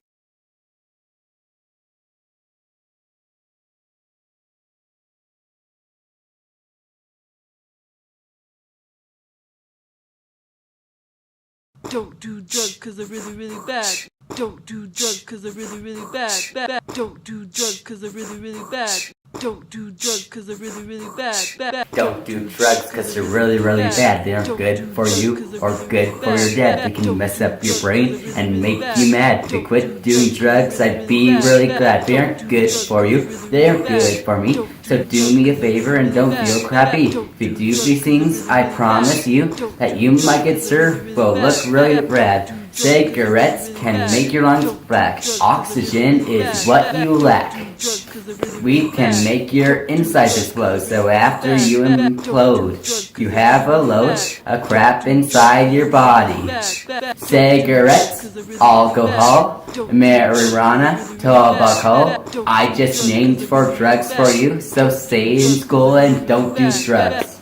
[SPEAKER 11] Don't do drugs because they're really, really bad. Don't do drugs because they're really, really bad. Don't do drugs because they're really, really bad. Don't do drugs because they're really, really bad.
[SPEAKER 15] Don't do drugs because they're really, really bad. They aren't good for you or good for your dad. They can mess up your brain and make you mad. To quit doing drugs, I'd be really glad. They aren't good for you. They aren't good for me. So do me a favor and don't feel crappy. If you do these things, I promise you that you might get served will look really rad. Cigarettes can make your lungs black. Oxygen is what you lack. We can make your insides explode. So after you implode, you have a load of crap inside your body. Cigarettes, alcohol, marijuana, tobacco. I just named 4 drugs for you. So stay in school and don't do drugs.